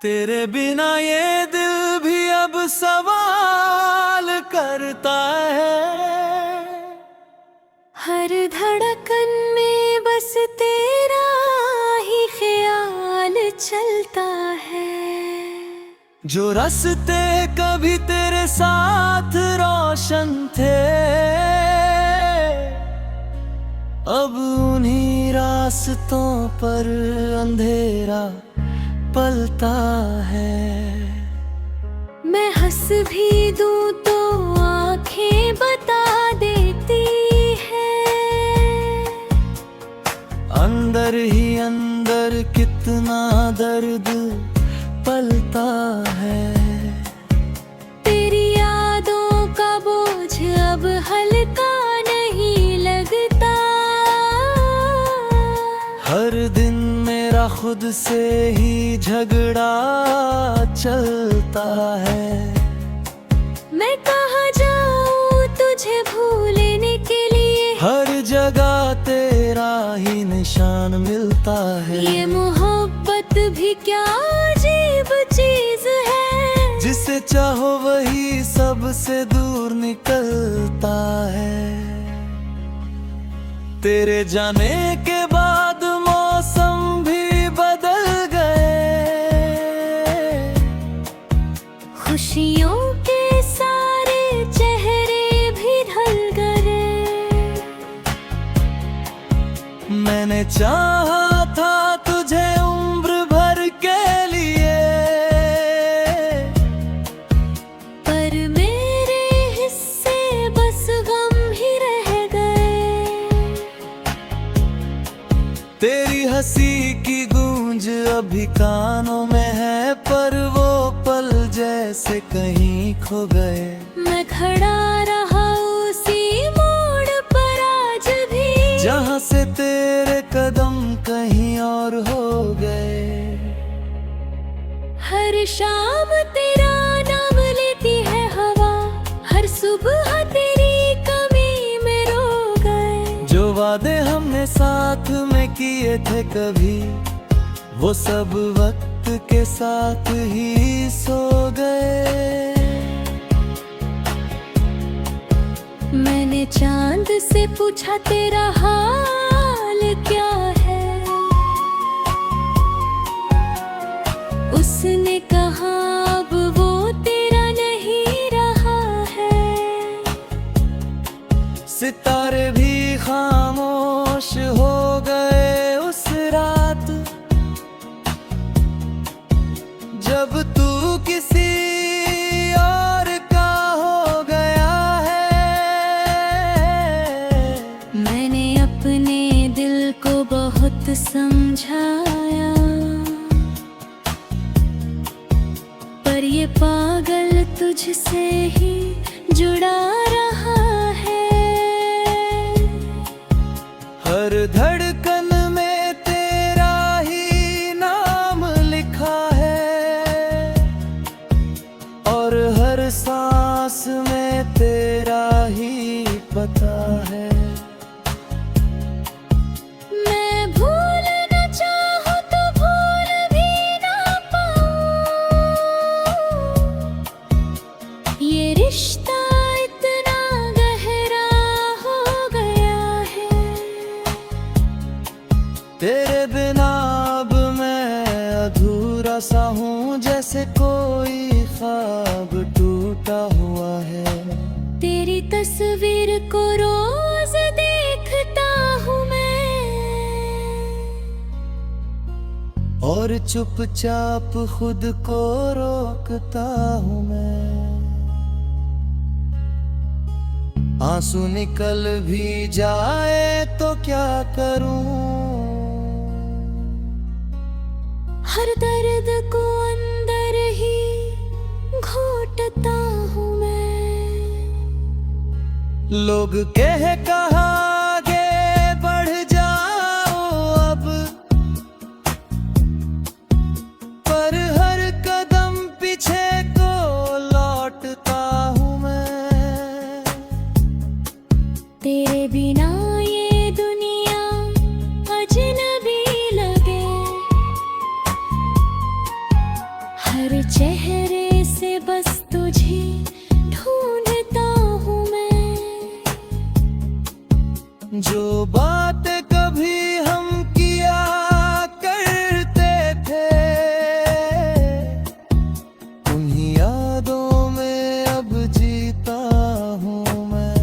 तेरे बिना ये दिल भी अब सवाल करता है। हर धड़कन में बस तेरा ही ख्याल चलता है। जो रास्ते कभी तेरे साथ रोशन थे, अब उन्हीं रास्तों पर अंधेरा पलता है। मैं हंस भी दूं तो आंखें बता देती है, अंदर ही अंदर कितना दर्द पलता है। तेरी यादों का बोझ अब हल्का नहीं लगता। हर दिन मेरा खुद से ही झगड़ा चलता है। मैं कहाँ जाऊँ तुझे भूलने के लिए, हर जगह तेरा ही निशान मिलता है। ये मोहब्बत भी क्या अजीब चीज है, जिसे चाहो वही सबसे दूर निकलता है। तेरे जाने के बाद मौसम भी बदल गए, खुशियों के सारे चेहरे भी ढल गए। मैंने चाहा था तुझे उम्र भर के लिए, पर मेरे हिस्से बस गम ही रह गए। तेरी हंसी की गूंज अभी कानों में है, पर वो पल जैसे कहीं खो गए। मैं खड़ा रहा उसी मोड़ पर आज भी, जहाँ से तेरे कदम कहीं और हो गए। हर शाम तेरा नाम लेती है हवा, हर सुबह तेरी कमी में रो गए। जो वादे हमने साथ में किए थे कभी, वो सब वक्त के साथ ही सो गए। मैंने चांद से पूछा तेरा हाल क्या है, उसने कहा अब वो तेरा नहीं रहा है। सितारे भी खामोश हो गए उस रात, जब तू किसी और का हो गया है। मैंने अपने दिल को बहुत समझाया, पर ये पागल तुझसे ही जुड़ा रहा है। हर धड़कन में तेरा ही नाम लिखा है, और हर सांस में तेरा ही पता है। मैं भूलना चाहूं तो भूल भी ना पाऊं, ये रिश्ता इतना गहरा हो गया है। तेरे बिना अब मैं अधूरा सा हूँ, जैसे कोई ख्वाब टूटा हुआ है। तेरी तस्वीर को रोज देखता हूँ मैं, और चुपचाप खुद को रोकता हूँ मैं। आंसू निकल भी जाए तो क्या करूँ, हर दर्द को अंदर ही घोटता हूँ मैं। लोग कह कहा आगे बढ़ जाओ अब, पर हर कदम पीछे को लौटता हूँ मैं। तेरे बिना ये दुनिया अजनबी लगे, चेहरे से बस तुझे ढूंढता हूँ मैं। जो बातें कभी हम किया करते थे, उन्हीं यादों में अब जीता हूँ मैं।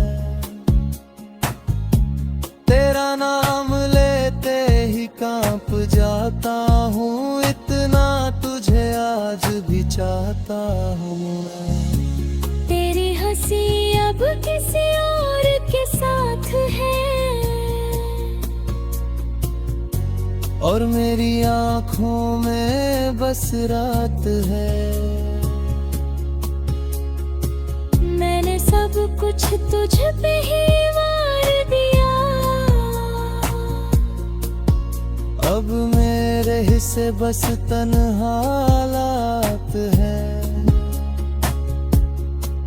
तेरा नाम लेते ही कांप जाता हूँ, इतना तुझे आज भी चाहता हूँ मैं। तेरी हंसी अब किसी और के साथ है, और मेरी आँखों में बस रात है। मैंने सब कुछ तुझ पे ही वार दिया, अब मेरे हिस्से बस तन्हालात है।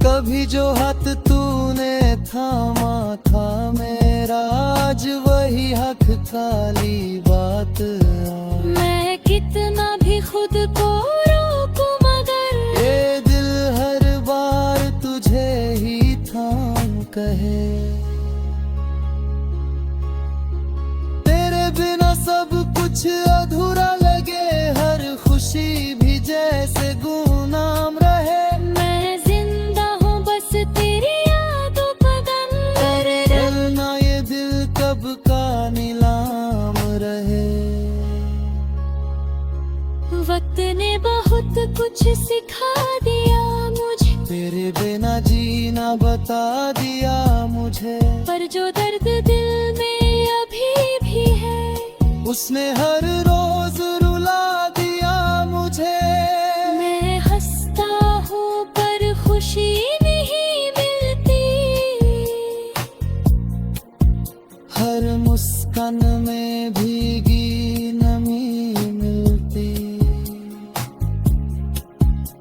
कभी जो हाथ तूने थामा था मेरा, आज वही हक खाली बात है। मैं कितना भी खुद को रोकूं मगर ये दिल हर बार तुझे ही थाम कहे। तेरे बिना सब कुछ अधूरा लगे, हर खुशी भी जैसे गुमनाम रहे। मैं जिंदा हूँ बस तेरी यादों का गम कर। डरना ये दिल कब का नीलाम रहे। वक्त ने बहुत कुछ सिखा दिया मुझे, तेरे बिना जीना बता दिया मुझे। पर जो दर्द दिल में अभी भी है, उसने हर रोज रुला दिया मुझे। मैं हंसता हूँ पर खुशी नहीं मिलती, हर मुस्कान में भीगी नमी मिलती।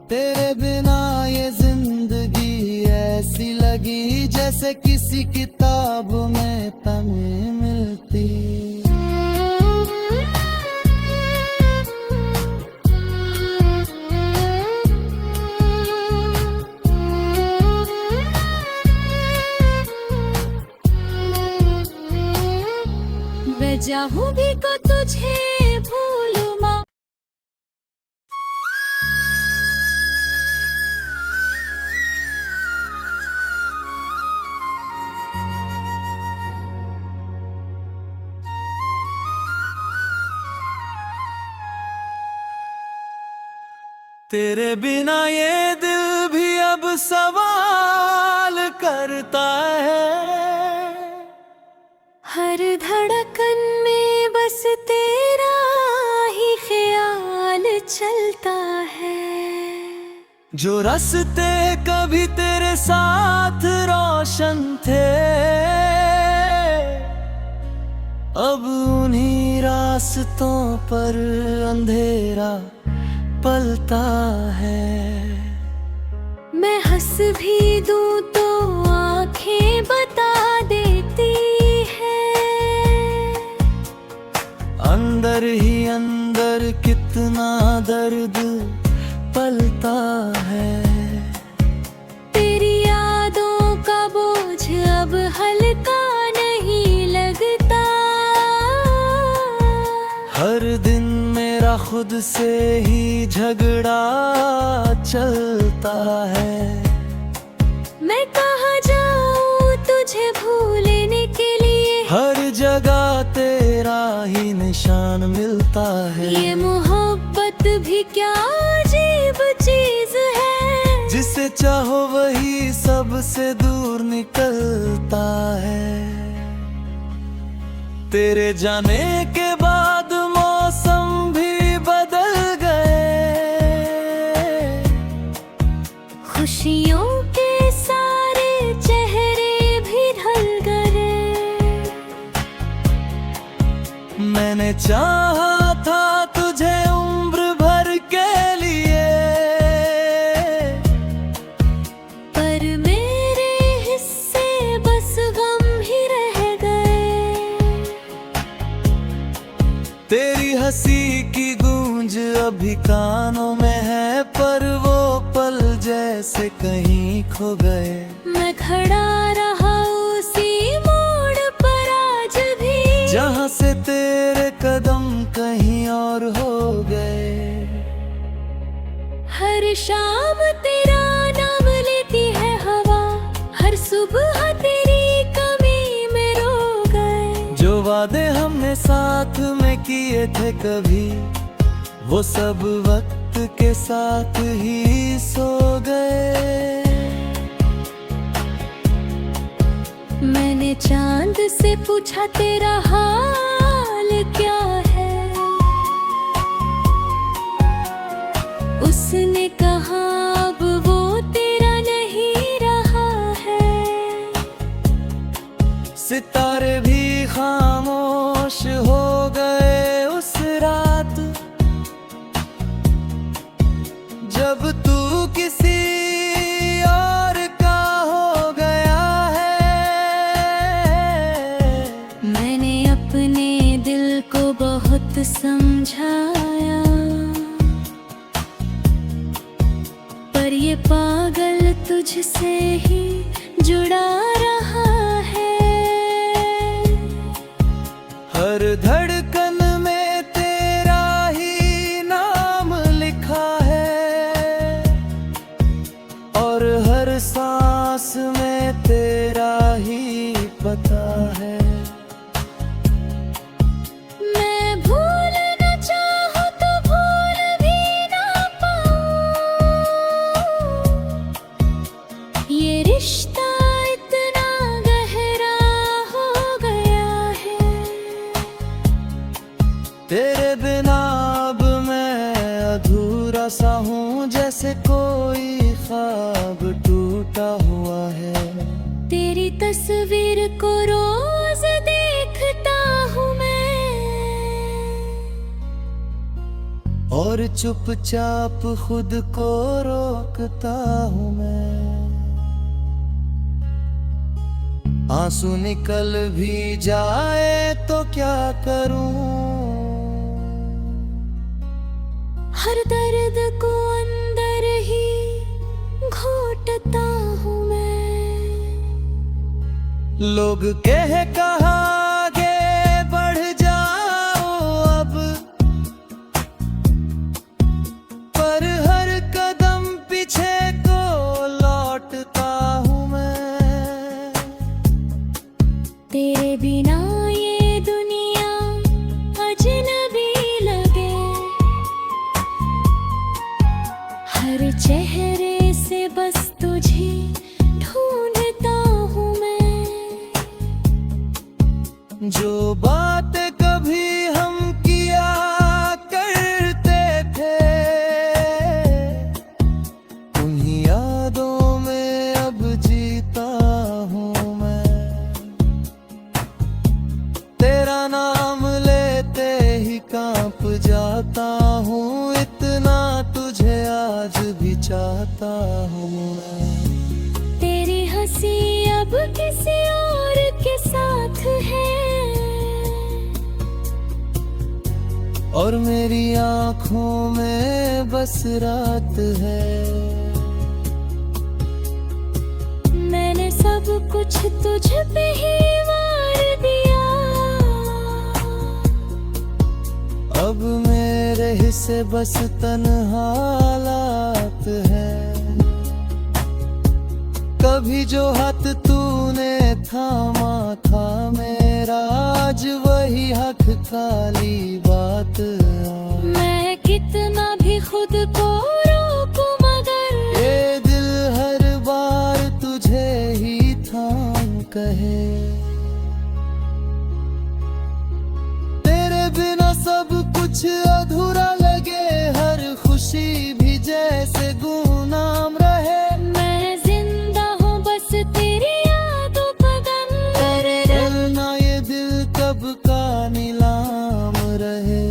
तेरे बिना ये जिंदगी ऐसी लगी, जैसे किसी किताब में तमें मिलती। मैं चाहूँ भी को तुझे भूलूं माँ। तेरे बिना ये दिल भी अब सवाल करता है। हर धड़कन में बस तेरा ही ख्याल चलता है। जो रास्ते कभी तेरे साथ रोशन थे, अब उन्हीं रास्तों पर अंधेरा पलता है। मैं हंस भी दूं तो आंखें बता देती है, अंदर ही अंदर कितना दर्द पलता है। तेरी यादों का बोझ अब हल्का नहीं लगता, हर दिन मेरा खुद से ही झगड़ा चलता है। मैं कहाँ जाऊँ तुझे भूलने के लिए, हर जगह तेरा ही निशान मिलता है। ये मोहब्बत भी क्या अजीब चीज है, जिसे चाहो वही सबसे दूर निकलता है। तेरे जाने के बाद मौसम भी बदल गए, खुशियों के सारे चेहरे भी ढल गए। मैंने चाहा था तुझे उम्र भर के लिए, पर मेरे हिस्से बस गम ही रह गए। तेरी हंसी की गूंज अभी कानों में है, पर से कहीं खो गए। मैं खड़ा रहा उसी मोड़ पर आज भी, जहाँ से तेरे कदम कहीं और हो गए। हर शाम तेरा नाम लेती है हवा, हर सुबह तेरी कमी में रो गए। जो वादे हमने साथ में किए थे कभी, वो सब वक्त के साथ ही सो गए। मैंने चांद से पूछा तेरा हाल क्या है, उसने कहा अब वो तेरा नहीं रहा है। सितारे भी खामोश हो गए उस रात, जब तू किसी और का हो गया है। मैंने अपने दिल को बहुत समझाया, पर ये पागल तुझसे ही जुड़ा रहा है। हर धड़कन में तेरा ही नाम लिखा है, और हर सांस में तेरा ही पता है। मैं भूलना चाहूं तो भूल भी ना पाऊं, ये रिश्ता इतना गहरा हो गया है। तेरे बिना अब मैं अधूरा सा हूँ, जैसे कोई ख्वाब टूटा हुआ है। तेरी तस्वीर को रोज देखता हूँ मैं, और चुपचाप खुद को रोकता हूँ मैं। आंसू निकल भी जाए तो क्या करूँ, हर दर्द को अंदर ही घोटता हूँ मैं। लोग कह कहा आगे बढ़ जाओ अब, पर हर कदम पीछे को लौटता हूँ मैं। तेरे बिना ये दुनिया अजनबी लगे, हर चेहरे से बस तुझे ढूंढता हूँ मैं। जो बातें कभी हम किया करते थे, उन्हीं यादों में अब जीता हूँ मैं। तेरा नाम लेते ही कांप जाता हूँ, इतना तुझे आज भी चाहता हूँ मैं। तेरी हंसी अब किसी और के साथ है, और मेरी आँखों में बस रात है। मैंने सब कुछ तुझ पे ही वार दिया, अब मेरे हिस्से बस तन्हालात है। कभी जो हाथ तूने थामा था मेरा, आज वही हक खाली बात आ। मैं कितना भी खुद को रोकूं मगर ये दिल हर बार तुझे ही थाम कहे। तेरे बिना सब कुछ अधूरा लगे, हर खुशी भी जैसे गुमनाम रहे। मैं जिंदा हूँ बस तेरी यादों का गम, डरना ये दिल कब का नीलाम रहे।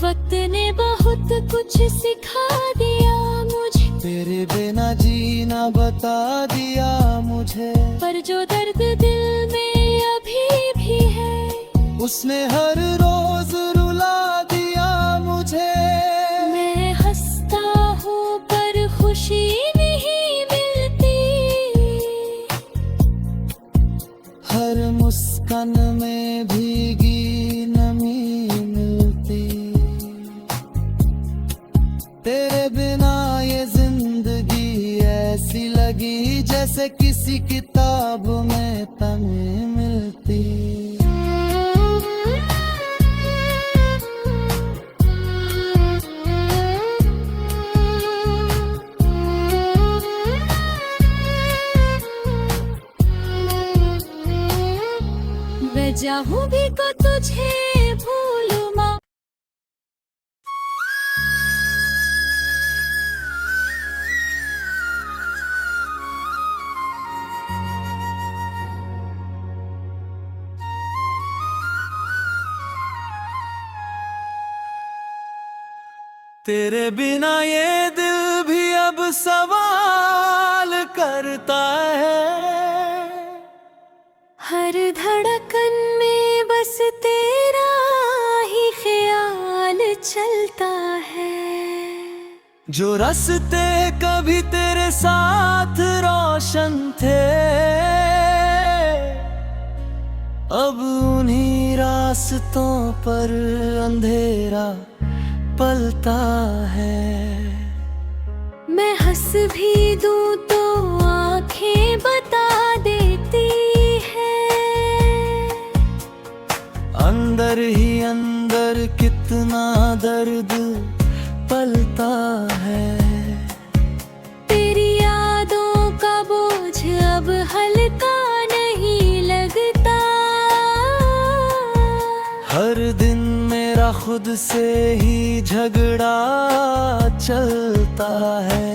वक्त ने बहुत कुछ सिखा दिया मुझे, तेरे बिना जीना बता दिया मुझे। पर जो दर्द दिल में अभी भी है, उसने हर रोज रुला दिया मुझे। मैं हंसता हूँ जैसे किसी किताब में तमें मिलती। मैं चाहूं भी को तुझे भूलूं माँ। तेरे बिना ये दिल भी अब सवाल करता है। हर धड़कन में बस तेरा ही ख्याल चलता है। जो रास्ते कभी तेरे साथ रोशन थे, अब उन्हीं रास्तों पर अंधेरा पलता है। मैं हंस भी दूं तो आंखें बता देती है। अंदर ही अंदर कितना दर्द पलता है। तेरी यादों का बोझ अब हल्का नहीं लगता। हर दिन मेरा खुद से ही झगड़ा चलता है।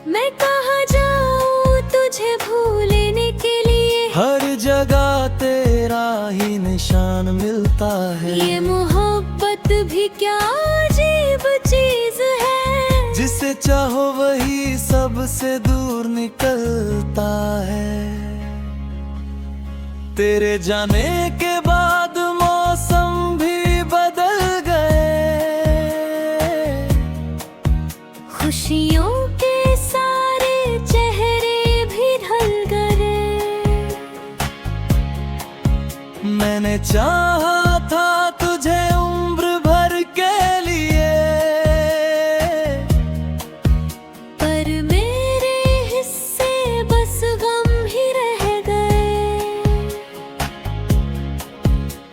मैं कहाँ जाऊँ तुझे भूलने के लिए। हर जगह तेरा ही निशान मिलता है। ये मोहब्बत भी क्या अजीब चीज है। जिसे चाहो वही सबसे दूर निकलता है। तेरे जाने के बाद मौसम भी बदल गए। खुशियों के सारे चेहरे भी ढल गए। मैंने चाहा था तुझे उम्र भर के लिए, पर मेरे हिस्से बस गम ही रह गए।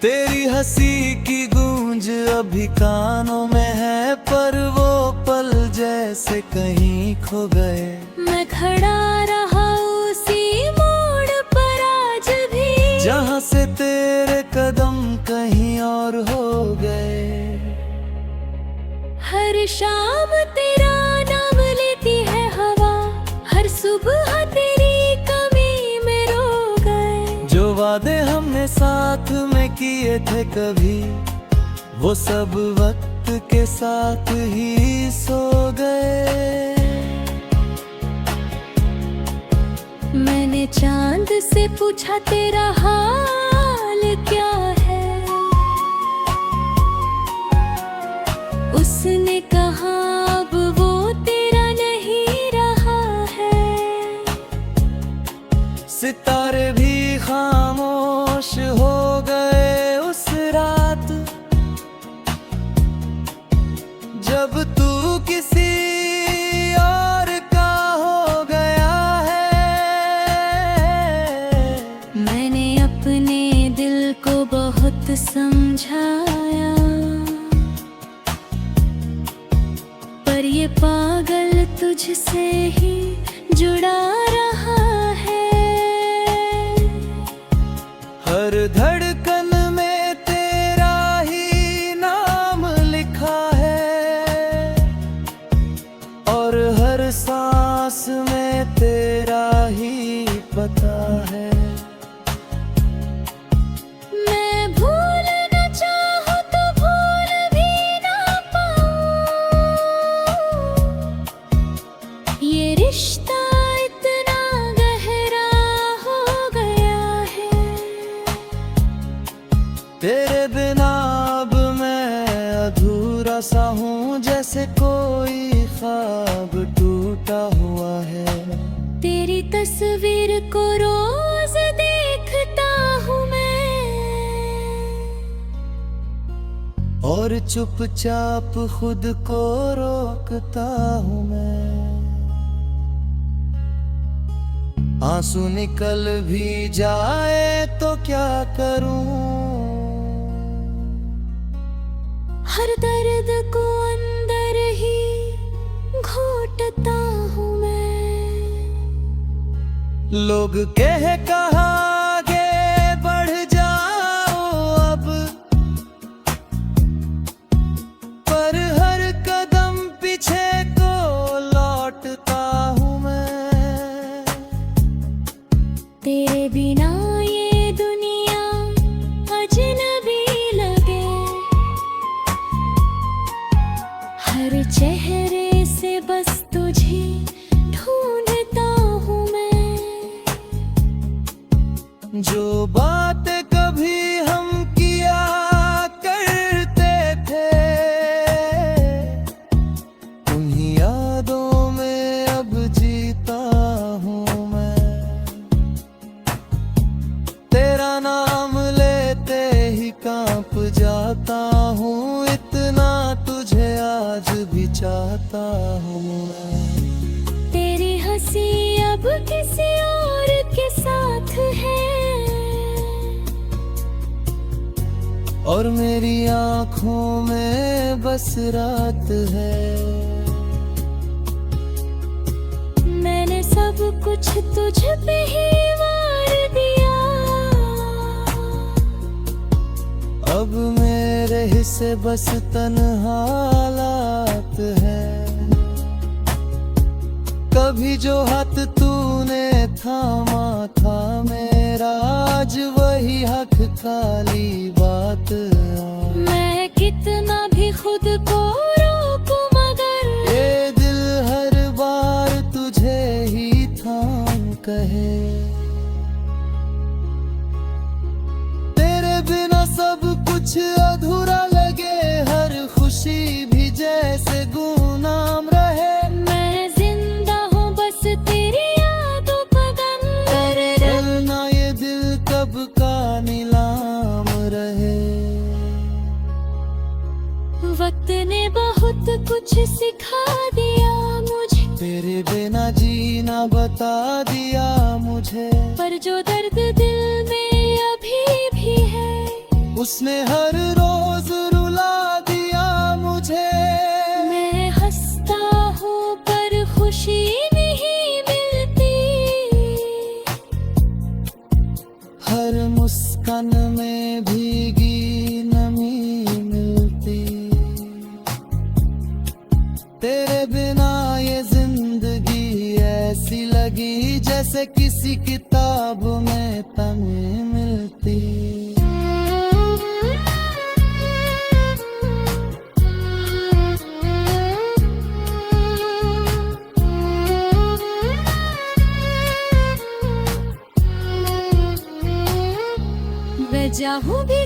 तेरी हंसी की गूंज अभी कानों में है, पर वो पल जैसे कहीं खो गए। मैं खड़ा रहा उसी मोड़ पर आज भी, जहाँ से तेरे कदम कहीं और हो गए। हर शाम तेरा नाम लेती है हवा, हर सुबह तेरी कमी में रो गए। जो वादे हमने साथ में किए थे कभी, वो सब वक्त के साथ ही सो गए। मैंने चांद से पूछा तेरा हाल क्या है। उसने कहा अब वो तेरा नहीं रहा है। सितारे भी खामोश हो गए उस रात, जब तू किसी और का हो गया है। मैंने अपने दिल को बहुत समझाया, पर ये पागल तुझसे ही जुड़ा रहा है। हर धड़कन में तेरा ही नाम लिखा है, और हर सांस में तेरा ही पता है। मैं भूलना चाहूं तो भूल भी ना पाऊं। ये रिश्ता इतना गहरा हो गया है। तेरे बिना अब मैं अधूरा सा हूँ, जैसे कोई ख्वाब टूटा हुआ है। तेरी तस्वीर को रोज देखता हूँ मैं, और चुपचाप खुद को रोकता हूँ मैं। आंसू निकल भी जाए तो क्या करूं। हर दर्द को अंदर ही घोटता हूँ मैं। लोग कह कहा आगे बढ़ जाओ अब, पर हर कदम पीछे को लौटता हूँ मैं। तेरे बिना ये दुनिया अजनबी लगे, हर चेहरे से बस तुझे ढूंढता हूँ मैं। जो बातें कभी हम किया करते थे, उन्हीं यादों में अब जीता हूँ मैं। तेरा नाम लेते ही कांप जाता हूँ, इतना तुझे आज भी चाहता हूँ मैं। तेरी हंसी अब किसी और के साथ है, और मेरी आँखों में बस रात है। मैंने सब कुछ तुझ पे ही वार दिया, अब मेरे हिस्से बस तन्हालात है। कभी जो हाथ तूने थामा था मेरा, आज वही हक खाली बात आ। मैं कितना भी खुद को रोकूं मगर ये दिल हर बार तुझे ही थाम कहे। तेरे बिना सब कुछ अधूरा लगे, हर खुशी भी जैसे गुमनाम रहे। मैं जिंदा हूँ बस तेरी यादों का गम कर। डरना ये दिल कब का नीलाम रहे। वक्त ने बहुत कुछ सिखा दिया मुझे, तेरे बिना जीना बता दिया मुझे। पर जो दर्द दिल में अभी भी है, उसने हर रोज रुला दिया मुझे। मैं हंसता हूँ पर खुशी नहीं मिलती, हर मुस्कान में भीगी नमी मिलती। तेरे बिना ये जिंदगी ऐसी लगी, जैसे किसी किताब में तन्हें मिलती। मैं चाहूँ भी